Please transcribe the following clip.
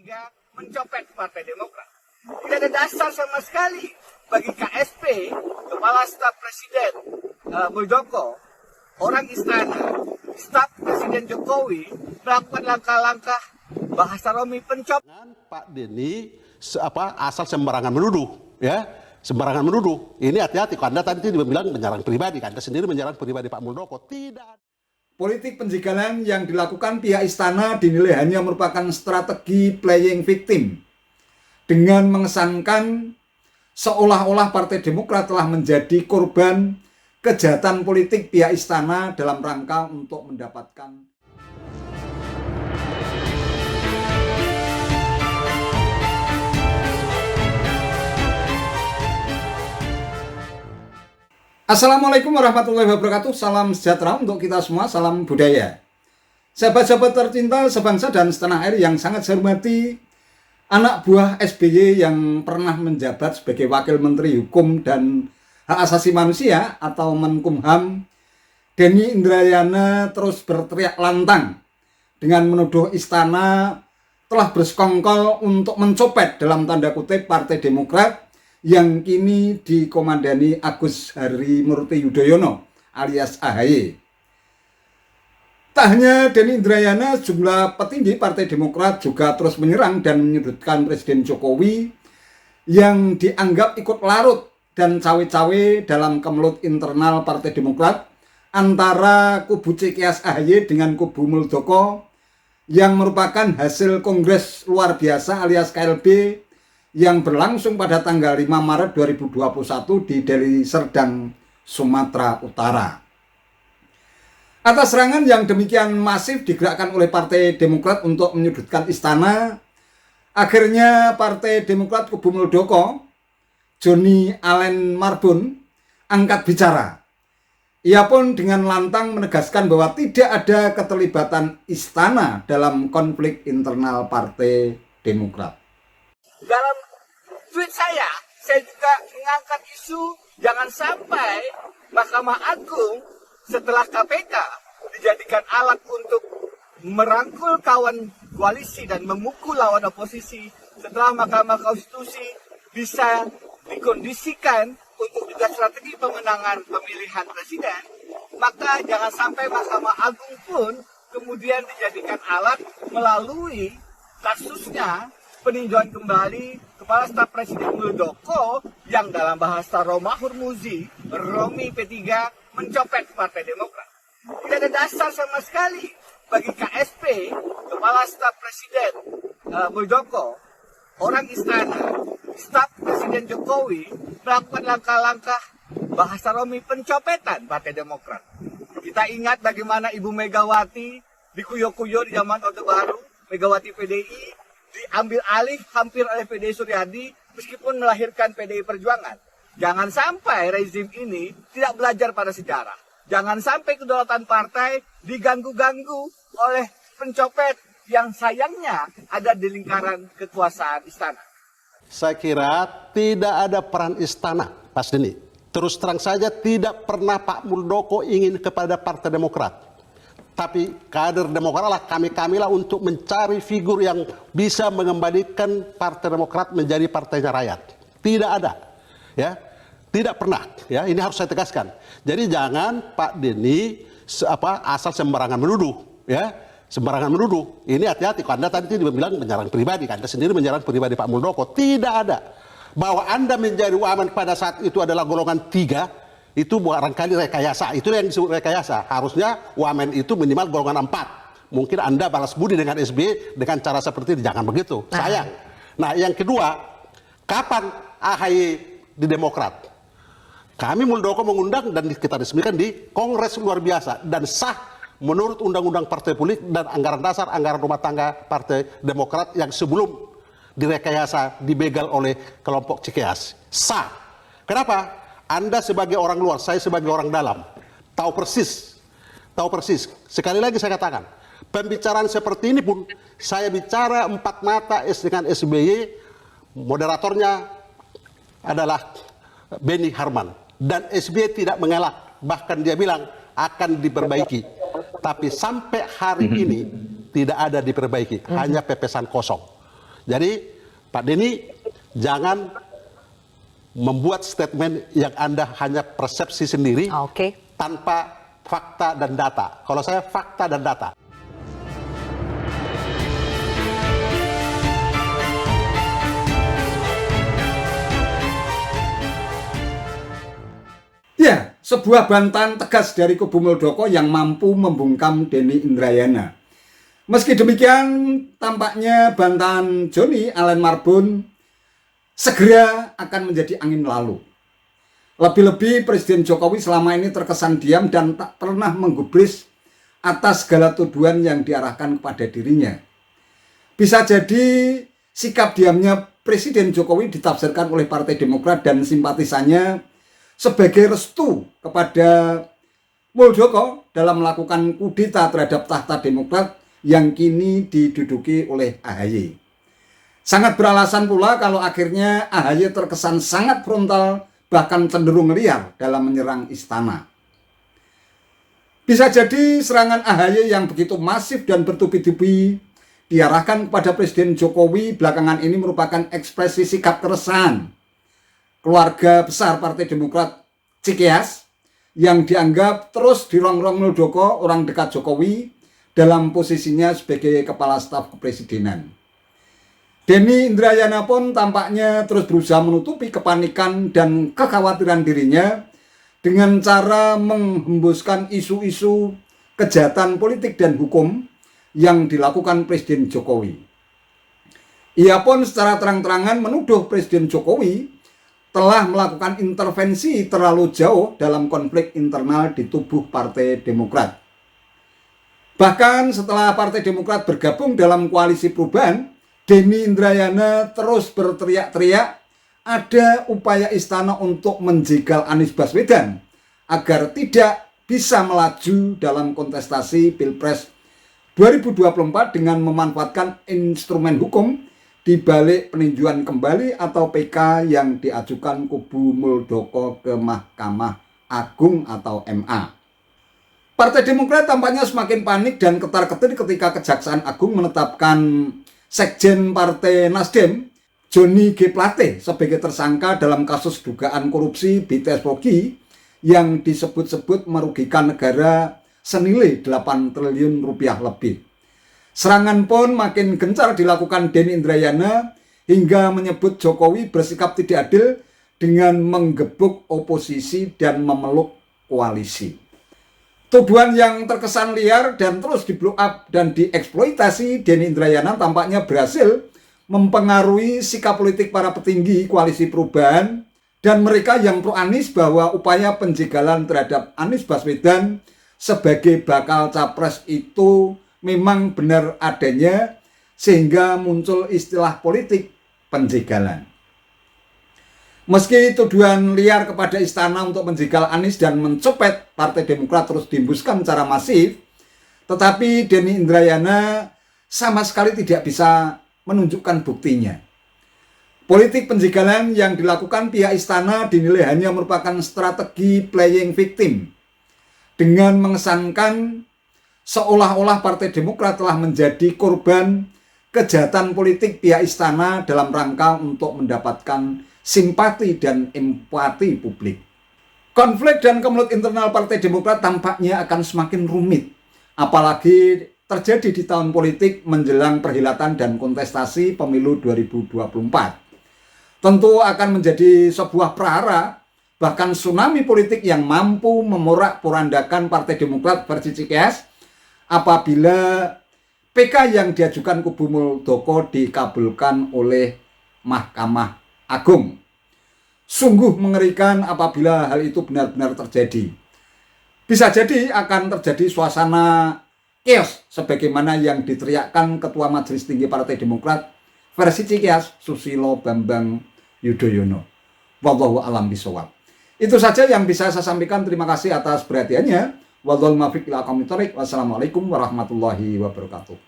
P3 mencopet Partai Demokrat. Tidak ada dasar sama sekali bagi KSP, Kepala Staf Presiden Muldoko, orang istana, staf Presiden Jokowi melakukan langkah-langkah bahasa Romi pencopet. Pak Denny asal sembarangan menuduh, ya, sembarangan menuduh. Ini hati-hati, Anda tadi bilang menyerang pribadi, Anda sendiri menyerang pribadi Pak Muldoko. Tidak. Politik penjagalan yang dilakukan pihak istana dinilai hanya merupakan strategi playing victim dengan mengesankan seolah-olah Partai Demokrat telah menjadi korban kejahatan politik pihak istana dalam rangka untuk mendapatkan. Assalamualaikum warahmatullahi wabarakatuh. Salam sejahtera untuk kita semua, salam budaya. Sahabat-sahabat tercinta sebangsa dan setanah air yang sangat saya hormati, anak buah SBY yang pernah menjabat sebagai Wakil Menteri Hukum dan Hak Asasi Manusia atau Menkumham, Denny Indrayana terus berteriak lantang dengan menuduh istana telah bersekongkol untuk mencopet dalam tanda kutip Partai Demokrat yang kini dikomandani Agus Harimurti Yudhoyono alias AHY. Tak hanya Denny Indrayana, sejumlah petinggi Partai Demokrat juga terus menyerang dan menyudutkan Presiden Jokowi yang dianggap ikut larut dan cawe-cawe dalam kemelut internal Partai Demokrat antara kubu Cikeas AHY dengan kubu Muldoko yang merupakan hasil Kongres Luar Biasa alias KLB yang berlangsung pada tanggal 5 Maret 2021 di Deli Serdang, Sumatera Utara. Atas serangan yang demikian masif digerakkan oleh Partai Demokrat untuk menyudutkan istana, akhirnya Partai Demokrat kubu Muldoko, Johnny Allen Marbun, angkat bicara. Ia pun dengan lantang menegaskan bahwa tidak ada keterlibatan istana dalam konflik internal Partai Demokrat. Dalam tweet saya juga mengangkat isu jangan sampai Mahkamah Agung setelah KPK dijadikan alat untuk merangkul kawan koalisi dan memukul lawan oposisi, setelah Mahkamah Konstitusi bisa dikondisikan untuk juga strategi pemenangan pemilihan presiden, maka jangan sampai Mahkamah Agung pun kemudian dijadikan alat melalui kasusnya peninjauan kembali Kepala Staf Presiden Muldoko yang dalam bahasa Romahur Muzi, Romi P3 mencopet Partai Demokrat. Tidak ada dasar sama sekali bagi KSP, Kepala Staf Presiden Muldoko, orang istana, staf Presiden Jokowi melakukan langkah-langkah bahasa Romi pencopetan Partai Demokrat. Kita ingat bagaimana Ibu Megawati dikuyok-kuyok di zaman Orde Baru, Megawati PDI, diambil alih hampir oleh PDI Suryadi meskipun melahirkan PDI Perjuangan. Jangan sampai rezim ini tidak belajar pada sejarah. Jangan sampai kedaulatan partai diganggu-ganggu oleh pencopet yang sayangnya ada di lingkaran kekuasaan istana. Saya kira tidak ada peran istana, Mas Denny. Terus terang saja tidak pernah Pak Muldoko ingin kepada Partai Demokrat. Tapi kader Demokrat lah kami-kamilah untuk mencari figur yang bisa mengembalikan Partai Demokrat menjadi partainya rakyat. Tidak ada, ya, tidak pernah, ya. Ini harus saya tegaskan. Jadi jangan Pak Denny asal sembarangan menuduh, ya, sembarangan menuduh. Ini hati-hati. Anda tadi bilang menyerang pribadi, Anda sendiri menyerang pribadi Pak Muldoko. Tidak ada. Bahwa Anda menjadi wamen pada saat itu adalah golongan 3. Itu barangkali rekayasa, itu yang disebut rekayasa. Harusnya wamen itu minimal golongan 4. Mungkin Anda balas budi dengan SBY dengan cara seperti itu, jangan begitu, sayang. Nah, yang kedua, kapan AHY di Demokrat? Kami Muldoko mengundang dan kita resmikan di Kongres Luar Biasa dan sah menurut Undang-Undang Partai Politik dan Anggaran Dasar, Anggaran Rumah Tangga Partai Demokrat yang sebelum direkayasa, dibegal oleh kelompok Cikeas. Sah. Kenapa? Anda sebagai orang luar, saya sebagai orang dalam, tahu persis. Sekali lagi saya katakan, pembicaraan seperti ini pun saya bicara empat mata dengan SBY, moderatornya adalah Beni Harman. Dan SBY tidak mengelak, bahkan dia bilang akan diperbaiki. Tapi sampai hari ini tidak ada diperbaiki, hanya pepesan kosong. Jadi Pak Denny, jangan membuat statement yang Anda hanya persepsi sendiri tanpa fakta dan data. Kalau saya fakta dan data. Ya, sebuah bantahan tegas dari kubu Muldoko yang mampu membungkam Denny Indrayana. Meski demikian, tampaknya bantahan Joni Allen Marbun segera akan menjadi angin lalu. Lebih-lebih Presiden Jokowi selama ini terkesan diam dan tak pernah menggubris atas segala tuduhan yang diarahkan kepada dirinya. Bisa jadi sikap diamnya Presiden Jokowi ditafsirkan oleh Partai Demokrat dan simpatisannya sebagai restu kepada Muldoko dalam melakukan kudeta terhadap tahta Demokrat yang kini diduduki oleh AHY. Sangat beralasan pula kalau akhirnya AHY terkesan sangat frontal, bahkan cenderung liar dalam menyerang istana. Bisa jadi serangan AHY yang begitu masif dan bertubi-tubi diarahkan kepada Presiden Jokowi belakangan ini merupakan ekspresi sikap keresahan keluarga besar Partai Demokrat Cikeas yang dianggap terus dirongrong Muldoko, orang dekat Jokowi, dalam posisinya sebagai kepala staf kepresidenan. Denny Indrayana pun tampaknya terus berusaha menutupi kepanikan dan kekhawatiran dirinya dengan cara menghembuskan isu-isu kejahatan politik dan hukum yang dilakukan Presiden Jokowi. Ia pun secara terang-terangan menuduh Presiden Jokowi telah melakukan intervensi terlalu jauh dalam konflik internal di tubuh Partai Demokrat. Bahkan setelah Partai Demokrat bergabung dalam koalisi perubahan, Denny Indrayana terus berteriak-teriak ada upaya istana untuk menjegal Anies Baswedan agar tidak bisa melaju dalam kontestasi Pilpres 2024 dengan memanfaatkan instrumen hukum di balik peninjauan kembali atau PK yang diajukan kubu Muldoko ke Mahkamah Agung atau MA. Partai Demokrat tampaknya semakin panik dan ketar-ketir ketika Kejaksaan Agung menetapkan Sekjen Partai Nasdem, Joni G. Plate, sebagai tersangka dalam kasus dugaan korupsi BTS Pogi yang disebut-sebut merugikan negara senilai 8 triliun rupiah lebih. Serangan pun makin gencar dilakukan Denny Indrayana hingga menyebut Jokowi bersikap tidak adil dengan menggebuk oposisi dan memeluk koalisi. Tuduhan yang terkesan liar dan terus di-blow up dan dieksploitasi Denny Indrayana tampaknya berhasil mempengaruhi sikap politik para petinggi koalisi perubahan dan mereka yang pro Anies bahwa upaya penjegalan terhadap Anies Baswedan sebagai bakal capres itu memang benar adanya sehingga muncul istilah politik penjegalan. Meski tuduhan liar kepada istana untuk menjegal Anies dan mencopet Partai Demokrat terus dihembuskan secara masif, tetapi Denny Indrayana sama sekali tidak bisa menunjukkan buktinya. Politik penjegalan yang dilakukan pihak istana dinilai hanya merupakan strategi playing victim dengan mengesankan seolah-olah Partai Demokrat telah menjadi korban kejahatan politik pihak istana dalam rangka untuk mendapatkan simpati dan empati publik. Konflik dan kemelut internal Partai Demokrat tampaknya akan semakin rumit, apalagi terjadi di tahun politik menjelang perhelatan dan kontestasi pemilu 2024. Tentu akan menjadi sebuah prahara, bahkan tsunami politik yang mampu memorak-porandakan Partai Demokrat versi Cikeas apabila PK yang diajukan kubu Muldoko dikabulkan oleh Mahkamah Agung. Sungguh mengerikan apabila hal itu benar-benar terjadi. Bisa jadi akan terjadi suasana chaos sebagaimana yang diteriakkan Ketua Majelis Tinggi Partai Demokrat versi Cikeas Susilo Bambang Yudhoyono. Wallahu a'lam bishawab. Itu saja yang bisa saya sampaikan. Terima kasih atas perhatiannya. Wassalamualaikum warahmatullahi wabarakatuh.